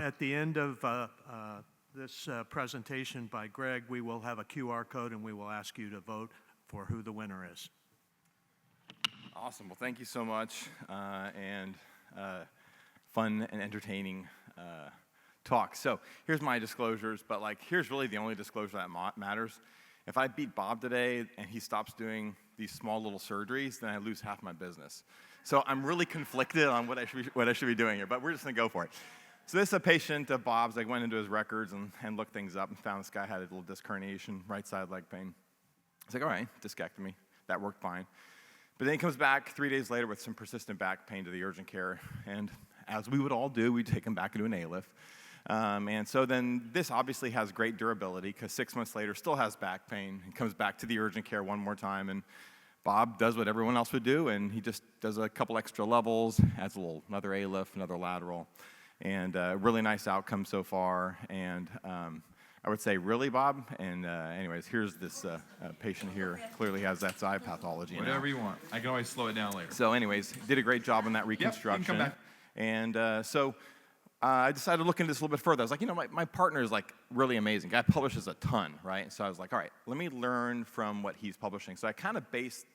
at the end of this presentation by Greg, we will have a QR code and we will ask you to vote for who the winner is. Awesome. Well, thank you so much, and fun and entertaining talk. So here's my disclosures, but here's really the only disclosure that matters. If I beat Bob today and he stops doing these small little surgeries, then I lose half my business. So I'm really conflicted on what I should be doing here, but we're just gonna go for it. So this is a patient of Bob's. I went into his records and looked things up and found this guy had a little disc herniation, right side leg pain. It's like, all right, discectomy, that worked fine. But then he comes back 3 days later with some persistent back pain to the urgent care, and as we would all do, we take him back into an ALIF. And so then this obviously has great durability because 6 months later still has back pain. He comes back to the urgent care one more time, and Bob does what everyone else would do, and he just does a couple extra levels, adds another ALIF, another lateral, and really nice outcome so far. And I would say, really, Bob? And anyways, here's this patient here. Clearly has that eye pathology. Whatever you want. I can always slow it down later. So anyways, did a great job on that reconstruction. Yep, you can come back. And so I decided to look into this a little bit further. I was like, my partner is really amazing. Guy publishes a ton, right? So I was like, all right, let me learn from what he's publishing. So I kind of based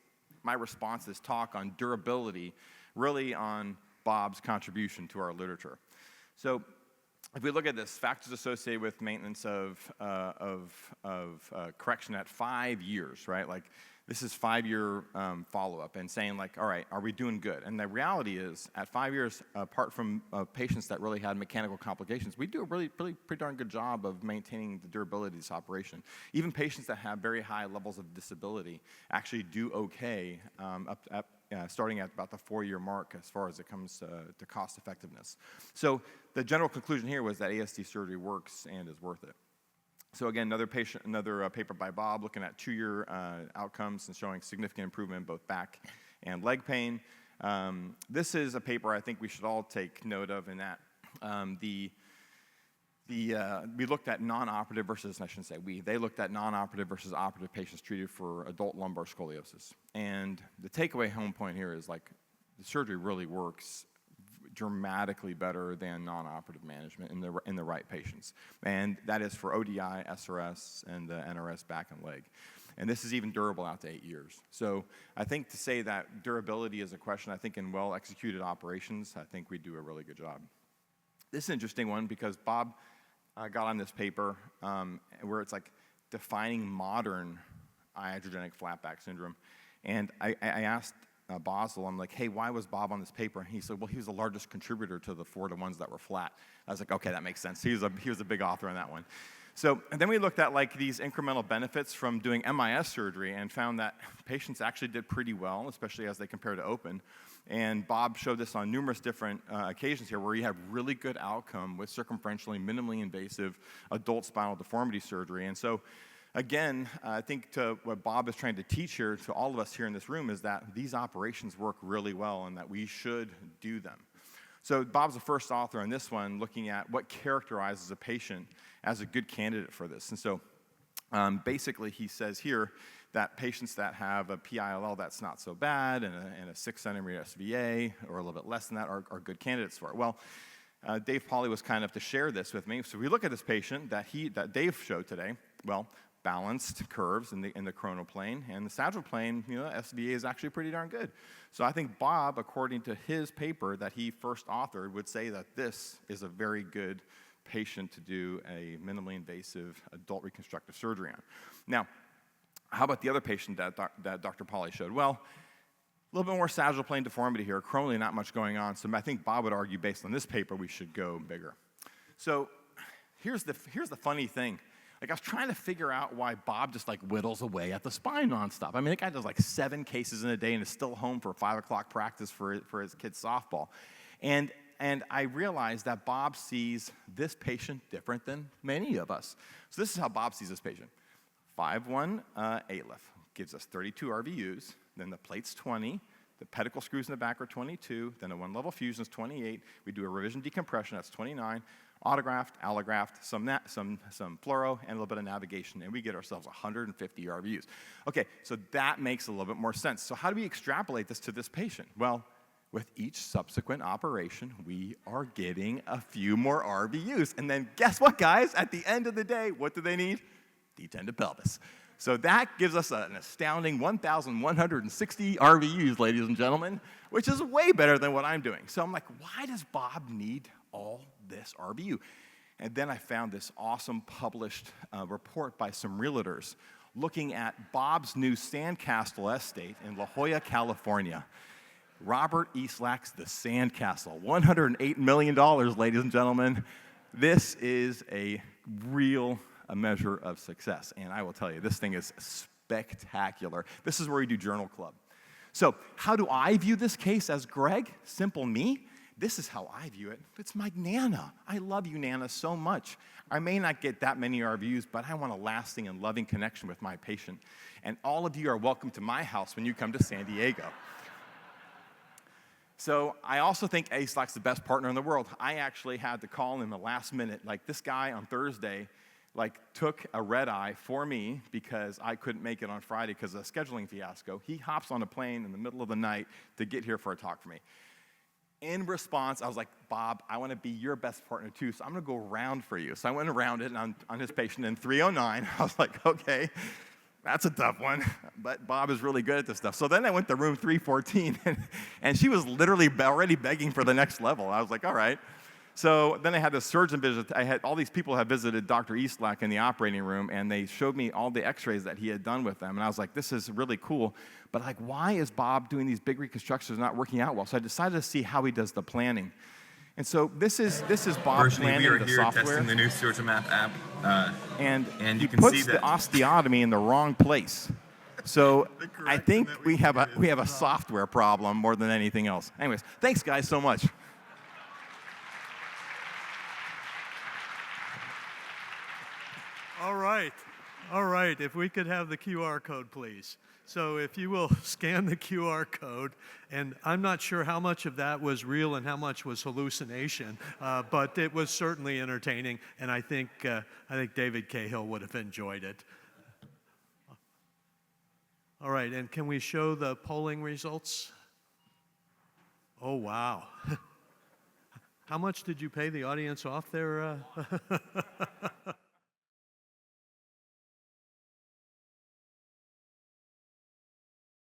my response to this talk on durability, really on Bob's contribution to our literature. So if we look at this, factors associated with maintenance of correction at 5 years, right? This is 5-year follow-up and saying all right, are we doing good? And the reality is, at 5 years, apart from patients that really had mechanical complications, we do a really pretty darn good job of maintaining the durability of this operation. Even patients that have very high levels of disability actually do okay starting at about the 4-year mark as far as it comes to cost effectiveness. So the general conclusion here was that ASD surgery works and is worth it. So again, another paper by Bob looking at 2-year outcomes and showing significant improvement in both back and leg pain. This is a paper I think we should all take note of in that we looked at non-operative versus, I shouldn't say we, they looked at non-operative versus operative patients treated for adult lumbar scoliosis. And the takeaway home point here is the surgery really works dramatically better than non-operative management in the right patients. And that is for ODI, SRS, and the NRS back and leg. And this is even durable out to 8 years. So I think to say that durability is a question, I think in well-executed operations, I think we do a really good job. This is an interesting one because Bob got on this paper where it's defining modern iatrogenic flatback syndrome. And I asked Basel, I'm like, hey, why was Bob on this paper? And he said, well, he was the largest contributor to the 4 ones that were flat. I was like, okay, that makes sense. He was a big author on that one. So and then we looked at these incremental benefits from doing MIS surgery and found that patients actually did pretty well, especially as they compare to open. And Bob showed this on numerous different occasions here where you have really good outcome with circumferentially minimally invasive adult spinal deformity surgery. And so again, I think to what Bob is trying to teach here to all of us here in this room is that these operations work really well and that we should do them. So Bob's the first author on this one looking at what characterizes a patient as a good candidate for this. And so basically he says here that patients that have a PILL that's not so bad and a 6 centimeter SVA or a little bit less than that are good candidates for it. Well, Dave Pauly was kind enough to share this with me. So we look at this patient that Dave showed today. Well, balanced curves in the coronal plane, and the sagittal plane, SVA is actually pretty darn good. So I think Bob, according to his paper that he first authored, would say that this is a very good patient to do a minimally invasive adult reconstructive surgery on. Now, how about the other patient that Dr. Pauly showed? Well, a little bit more sagittal plane deformity here, coronally not much going on, so I think Bob would argue based on this paper we should go bigger. So here's the funny thing. I was trying to figure out why Bob just whittles away at the spine nonstop. I mean, that guy does 7 cases in a day and is still home for 5 o'clock practice for his kid's softball. And I realized that Bob sees this patient different than many of us. So this is how Bob sees this patient. 5'1" ALIF gives us 32 RVUs, then the plate's 20, the pedicle screws in the back are 22, then a 1-level fusion is 28, we do a revision decompression, that's 29, autograft, allograft, some fluoro, and a little bit of navigation, and we get ourselves 150 RVUs. Okay, so that makes a little bit more sense. So how do we extrapolate this to this patient? Well, with each subsequent operation, we are getting a few more RVUs. And then guess what, guys? At the end of the day, what do they need? Detended pelvis. So that gives us an astounding 1,160 RVUs, ladies and gentlemen, which is way better than what I'm doing. So I'm like, why does Bob need all this RVU? And then I found this awesome published report by some realtors looking at Bob's new sandcastle estate in La Jolla, California. Robert Eastlack's The Sandcastle, $108 million, ladies and gentlemen. This is a real measure of success, and I will tell you, this thing is spectacular. This is where we do Journal Club. So how do I view this case as Greg? Simple me. This is how I view it. It's my Nana. I love you, Nana, so much. I may not get that many RVUs, but I want a lasting and loving connection with my patient. And all of you are welcome to my house when you come to San Diego. So I also think Eastlack's the best partner in the world. I actually had to call him the last minute. Like, this guy on Thursday, took a red eye for me because I couldn't make it on Friday because of a scheduling fiasco. He hops on a plane in the middle of the night to get here for a talk for me. In response, I was like, Bob, I want to be your best partner too, so I'm going to go around for you. So I went around it on his patient in 309. I was like, okay, that's a tough one, but Bob is really good at this stuff. So then I went to room 314, and she was literally already begging for the next level. I was like, all right. So then I had a surgeon visit. I had all these people have visited Dr. Eastlack in the operating room, and they showed me all the x-rays that he had done with them. And I was like, this is really cool. But why is Bob doing these big reconstructions not working out well? So I decided to see how he does the planning. And so this is Bob planning we are the here software. testing the new SurgeMap app, And you he can puts see the that osteotomy in the wrong place. So I think we have a software problem more than anything else. Anyways, thanks guys so much. All right, if we could have the QR code, please. So if you will scan the QR code, and I'm not sure how much of that was real and how much was hallucination, but it was certainly entertaining, and I think David Cahill would have enjoyed it. All right, and can we show the polling results? Oh, wow. How much did you pay the audience off there?